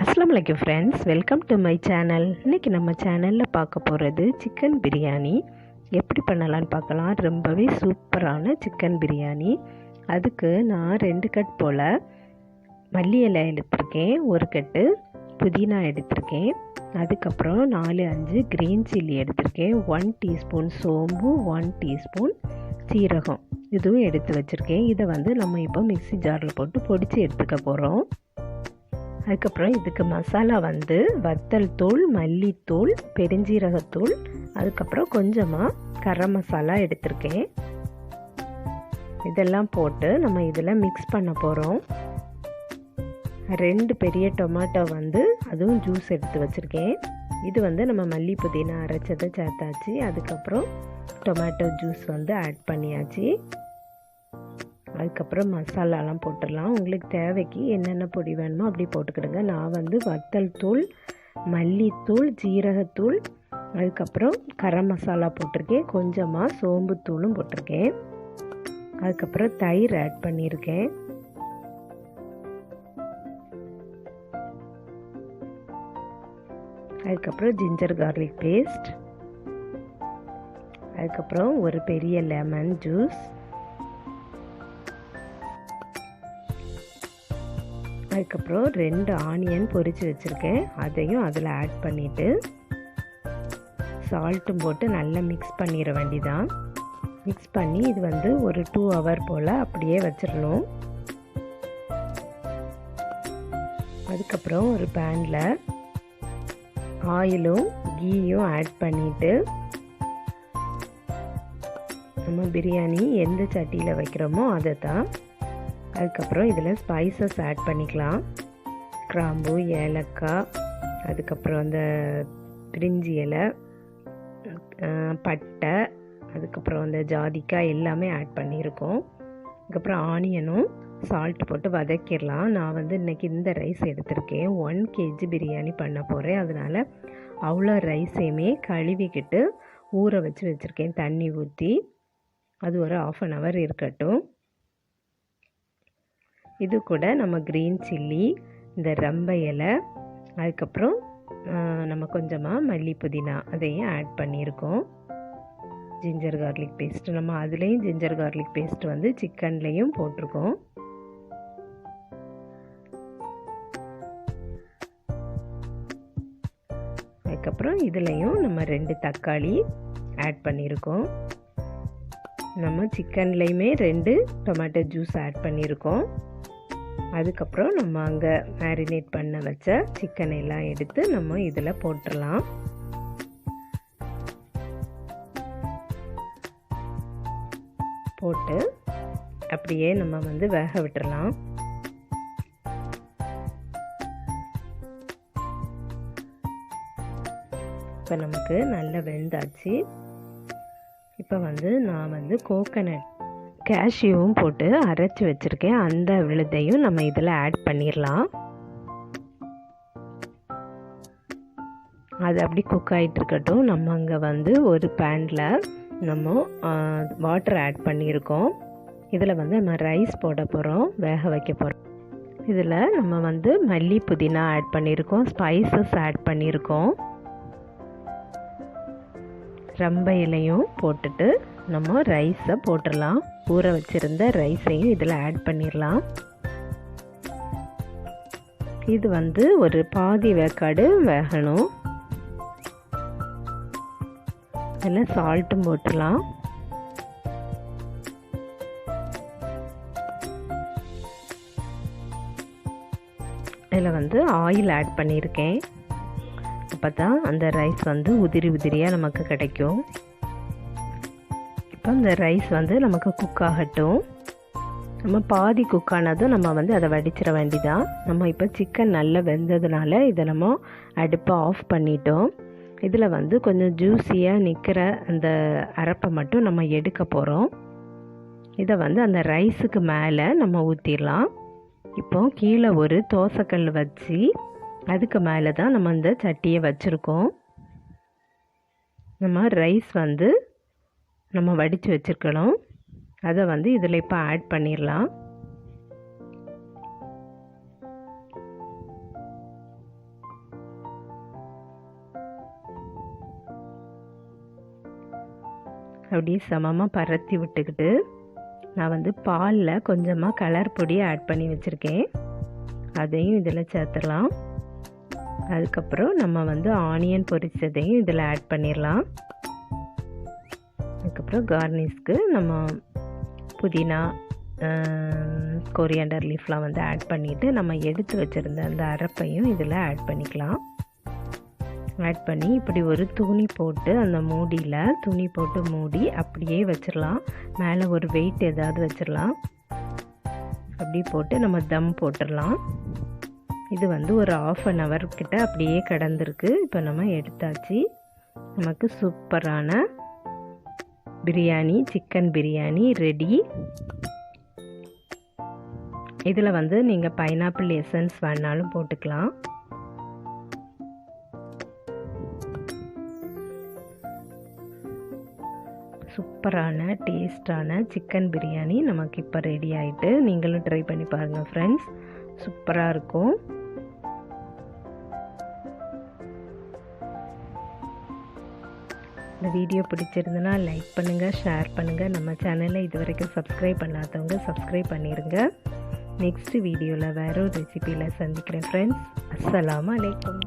அஸ்ஸலாமு அலைக்கும் friends, welcome to my channel. இன்றைக்கி நம்ம சேனலில் பார்க்க போகிறது சிக்கன் பிரியாணி. எப்படி பண்ணலான்னு பார்க்கலாம். ரொம்பவே சூப்பரான சிக்கன் பிரியாணி. அதுக்கு நான் 2 கட் போல் மல்லி இலை எடுத்திருக்கேன், 1 கட்டு புதினா எடுத்திருக்கேன், அதுக்கப்புறம் 4-5 க்ரீன் சில்லி எடுத்திருக்கேன், 1 டீஸ்பூன் சோம்பு, 1 டீஸ்பூன் சீரகம் இதுவும் எடுத்து வச்சுருக்கேன். இதை நம்ம இப்போ மிக்ஸி ஜாரில் போட்டு பொடிச்சு எடுத்துக்க போகிறோம். அதுக்கப்புறம் இதுக்கு மசாலா வத்தல் தூள், மல்லித்தூள், பெருஞ்சீரகத்தூள், அதுக்கப்புறம் கொஞ்சமாக கரம் மசாலா எடுத்திருக்கேன். இதெல்லாம் போட்டு நம்ம இதில் மிக்ஸ் பண்ண போகிறோம். 2 பெரிய டொமேட்டோ அதுவும் ஜூஸ் எடுத்து வச்சுருக்கேன். இது நம்ம மல்லி புதினா அரைச்சதை சேர்த்தாச்சு. அதுக்கப்புறம் டொமேட்டோ ஜூஸ் ஆட் பண்ணியாச்சு. அதுக்கப்புறம் மசாலாலாம் போட்டுடலாம். உங்களுக்கு தேவைக்கு என்னென்ன பொடி வேணுமோ அப்படி போட்டுக்கிடுங்க. நான் வத்தல் தூள், மல்லித்தூள், ஜீரகத்தூள், அதுக்கப்புறம் கரம் மசாலா போட்டிருக்கேன், கொஞ்சமாக சோம்பு தூளும் போட்டிருக்கேன். அதுக்கப்புறம் தயிர் ஆட் பண்ணியிருக்கேன். அதுக்கப்புறம் ஜிஞ்சர் கார்லிக் பேஸ்ட், அதுக்கப்புறம் ஒரு பெரிய லெமன் ஜூஸ், அதுக்கப்புறம் 2 ஆனியன் பொரித்து வச்சுருக்கேன், அதையும் அதில் ஆட் பண்ணிவிட்டு சால்ட்டும் போட்டு நல்லா மிக்ஸ் பண்ணிட வேண்டிதான். மிக்ஸ் பண்ணி இது ஒரு 2 ஹவர் போல் அப்படியே வச்சிடணும். அதுக்கப்புறம் ஒரு பேனில் ஆயிலும் கீயும் ஆட் பண்ணிவிட்டு நம்ம பிரியாணி எந்த சட்டியில் வைக்கிறோமோ அதை தான். அதுக்கப்புறம் இதில் ஸ்பைசஸ் ஆட் பண்ணிக்கலாம். கிராம்பு, ஏலக்காய், அதுக்கப்புறம் அந்த பிரிஞ்சி இலை, பட்டை, அதுக்கப்புறம் அந்த ஜாதிக்காய் எல்லாமே ஆட் பண்ணியிருக்கோம். அதுக்கப்புறம் ஆனியனும் சால்ட் போட்டு வதக்கிடலாம். நான் இன்றைக்கி இந்த ரைஸ் எடுத்திருக்கேன். 1 kg பிரியாணி பண்ண போகிறேன். அதனால் அவ்வளோ ரைஸையுமே கழுவிக்கிட்டு ஊற வச்சுருக்கேன் தண்ணி ஊற்றி. அது ஒரு 1/2 hour இருக்கட்டும். இது கூட நம்ம க்ரீன் சில்லி, இந்த ரம்ப இலை, அதுக்கப்புறம் நம்ம கொஞ்சமாக மல்லி புதினா அதையும் ஆட் பண்ணியிருக்கோம். ஜிஞ்சர் கார்லிக் பேஸ்ட் நம்ம அதுலேயும் ஜிஞ்சர் கார்லிக் பேஸ்ட் சிக்கன்லேயும் போட்டிருக்கோம். அதுக்கப்புறம் இதுலேயும் நம்ம 2 தக்காளி ஆட் பண்ணியிருக்கோம். நம்ம சிக்கன்லேயுமே 2 டொமேட்டோ ஜூஸ் ஆட் பண்ணியிருக்கோம். அதுக்கப்புறம் நம்ம அங்கே மேரினேட் பண்ண வச்ச சிக்கன் எல்லாம் எடுத்து நம்ம இதில் போட்டுடலாம். போட்டு அப்படியே நம்ம வேக விட்டுறலாம். இப்போ நமக்கு நல்லா வெந்தாச்சு. இப்போ நான் கோகனட் கேஷ்யூவும் போட்டு அரைச்சி வச்சுருக்கேன். அந்த விழுதையும் நம்ம இதில் ஆட் பண்ணிடலாம். அது அப்படி குக் ஆகிட்டுருக்கட்டும். நம்ம அங்கே ஒரு பேனில் நம்ம வாட்டர் ஆட் பண்ணியிருக்கோம். இதில் நம்ம ரைஸ் போட போகிறோம், வேக வைக்க போகிறோம். இதில் நம்ம மல்லி புதினா ஆட் பண்ணியிருக்கோம், ஸ்பைசஸ் ஆட் பண்ணியிருக்கோம், ரம்ப இலையும் போட்டுட்டு நம்ம ரைஸை போட்டுடலாம். ஊற வச்சுருந்த ரைஸையும் இதில் ஆட் பண்ணிடலாம். இது ஒரு பாதி வேக்காடு வேகணும். இதில் சால்ட்டும் போட்டுடலாம். இதில் ஆயில் ஆட் பண்ணியிருக்கேன். அப்போ தான் அந்த ரைஸ் உதிரி உதிரியாக நமக்கு கிடைக்கும். இப்போ இந்த ரைஸ் நமக்கு குக் ஆகட்டும். நம்ம பாதி குக் ஆனதும் நம்ம அதை வடிச்சிட வேண்டிதான். நம்ம இப்போ சிக்கன் நல்லா வெந்ததுனால இதை நம்ம அடுப்பை ஆஃப் பண்ணிட்டோம். இதில் கொஞ்சம் ஜூஸியாக நிற்கிற அந்த அரைப்பை மட்டும் நம்ம எடுக்க போகிறோம். இதை அந்த ரைஸுக்கு மேலே நம்ம ஊற்றிடலாம். இப்போ கீழே ஒரு தோசைக்கல் வச்சு அதுக்கு மேலே தான் நம்ம இந்த சட்டியை வச்சுருக்கோம். நம்ம ரைஸ் நம்ம வடித்து வச்சுருக்கணும். அதை இதில் இப்போ ஆட் பண்ணிடலாம். அப்படியே சமமாக பரத்தி விட்டுக்கிட்டு நான் வந்து பாலில் கொஞ்சமாக கலர் பொடி ஆட் பண்ணி வச்சுருக்கேன். அதையும் இதில் சேர்த்துடலாம். அதுக்கப்புறம் நம்ம வந்து ஆனியன் பொரிச்சதையும் இதில் ஆட் பண்ணிடலாம். அதுக்கப்புறம் கார்னிஷ்க்கு நம்ம புதினா கொரியாண்டர் லீஃப்லாம் வந்து ஆட் பண்ணிவிட்டு நம்ம எடுத்து வச்சுருந்த அந்த அரைப்பையும் இதில் ஆட் பண்ணிக்கலாம். ஆட் பண்ணி இப்படி ஒரு துணி போட்டு அந்த மூடியில் துணி போட்டு மூடி அப்படியே வச்சிடலாம். மேலே ஒரு வெயிட் ஏதாவது வச்சிடலாம். அப்படி போட்டு நம்ம தம் போட்டுடலாம். இது வந்து ஒரு 1/2 hour கிட்ட அப்படியே கிடந்திருக்கு. இப்போ நம்ம எடுத்தாச்சு. நமக்கு சூப்பரான பிரியாணி, சிக்கன் பிரியாணி ரெடி. இதில் வந்து நீங்கள் பைனாப்பிள் எசன்ஸ் வேணாலும் போட்டுக்கலாம். சூப்பரான டேஸ்டான சிக்கன் பிரியாணி நமக்கு இப்போ ரெடி ஆகிட்டு. நீங்களும் ட்ரை பண்ணி பாருங்கள் ஃப்ரெண்ட்ஸ், சூப்பராக இருக்கும். இந்த வீடியோ பிடிச்சிருந்துன்னா லைக் பண்ணுங்கள், ஷேர் பண்ணுங்கள். நம்ம சேனலை இது வரைக்கும் சப்ஸ்கிரைப் பண்ணாதவங்க சப்ஸ்கிரைப் பண்ணிடுங்க. நெக்ஸ்ட் வீடியோவில் வேறு ஒரு ரெசிபியில் சந்திக்கிறேன் ஃப்ரெண்ட்ஸ். அஸ்ஸலாமு அலைக்கும்.